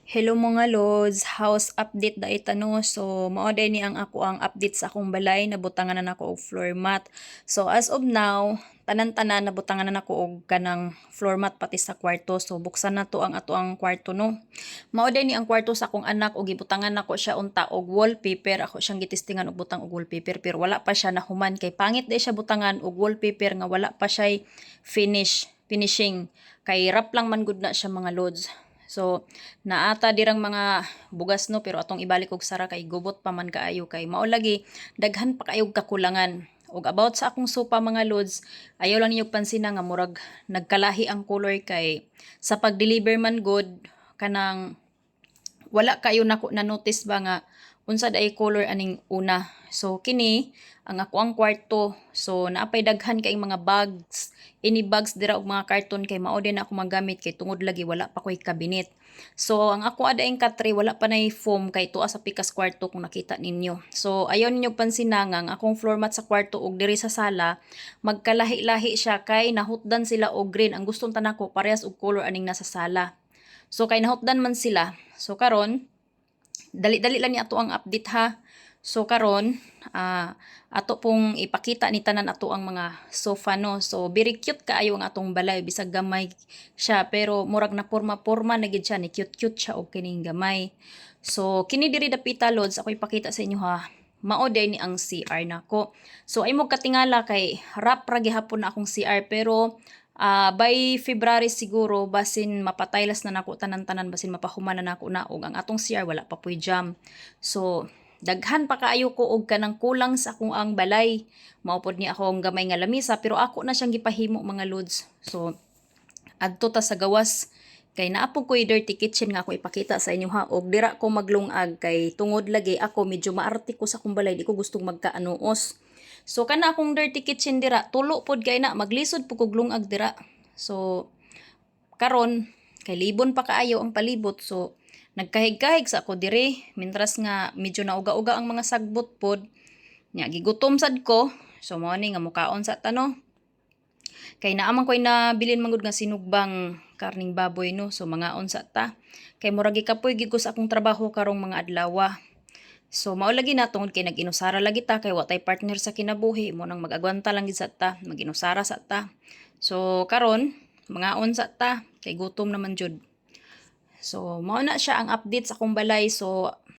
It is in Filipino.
Hello mga lods, house update da itano. So mao day ni ang ako ang update sa akong balay, nabutangan na nako og floor mat. So as of now, tanan-tanan nabutangan na nako og kanang floor mat pati sa kwarto. So buksan na to ang ato ang kwarto no. Mao day ni ang kwarto sa akong anak og gibutangan nako siya unta og wallpaper. Ako siyang gitistingan og butang og wallpaper pero wala pa siya nahuman kay pangit day siya butangan og wallpaper nga wala pa siya finishing. Kay rap lang man gud na siya mga lods. So, naata dirang mga bugas no pero atong ibalik og sara kay gubot pa man kaayo kay mao lagi daghan pa kaayo kakulangan. Og about sa akong sopa mga lods, ayaw lang niyo pansina nga murag nagkalahi ang color kay sa pag-deliver man good kanang wala kayo na notice ba nga unsa day color aning una. So kini ang ako ang kwarto. So naapay daghan kay mga bags, ini bags dira og mga karton kay mao din ako magamit kay tungod lagi wala pa koy kabinet. So ang ako adaing katre wala pa nay foam kay tuwa sa pikas kwarto kung nakita ninyo. So ayon ninyo pansinangang akong floor mat sa kwarto og diri sa sala magkalahi-lahi siya kay nahutdan sila og green. Ang gustong tanako parehas og color aning nasa sala. So kay nahutdan man sila. So karon dali-dali lang ni ato ang update ha. So karon ato pong ipakita ni tanan ato ang mga sofa no. So very cute kaayo ang atong balay bisag gamay siya pero murag na porma-porma na gid siya ni cute-cute siya og kining gamay. So kini diri dapita lods ako ipakita sa inyo ha. Mao day ni ang CR nako. So ay mo katingala kay rap ra gihapon na akong CR pero by February siguro basin mapataylas na nako tanan-tanan basin mapahuman na nako naog ang atong CR wala pa puy jam. So daghan pa kaayo ko og kanang kulang sa akong ang balay. Mao pod ni akong gamay nga lamisa pero ako na siyang gipahimo mga lods. So adto ta sa gawas kay naapog ko'y dirty kitchen nga ako ipakita sa inyo ha og dira ko maglungag kay tungod lagi ako medyo maarte ko sa akong balay di ko gustong magkaanuos. So kana akong dirty kitchen dira, tulo pod kay na maglisod pud kog lungag dira. So karon kay libon pa kaayo ang palibot. So nagkahig-kahig sa ako diri mintras nga medyo nauga-uga ang mga sagbot pod. Nya gigutom sad ko. So mao ni nga mukaon sa tano. Kay naamang ko'y nabilin mangud nga sinugbang karning baboy no. So mga onsa ta. Kay murag gikapoy gid ko sa akong trabaho karong mga adlaw. So mao lagi na tungod kay nag-inusara lagi ta kay wa tay partner sa kinabuhi mo nang mag-agwanta lang gid sa ta, mag-inusara sa ta. So karon mga sa ta kay gutom naman jud. So mao na siya ang update sa akong balay. So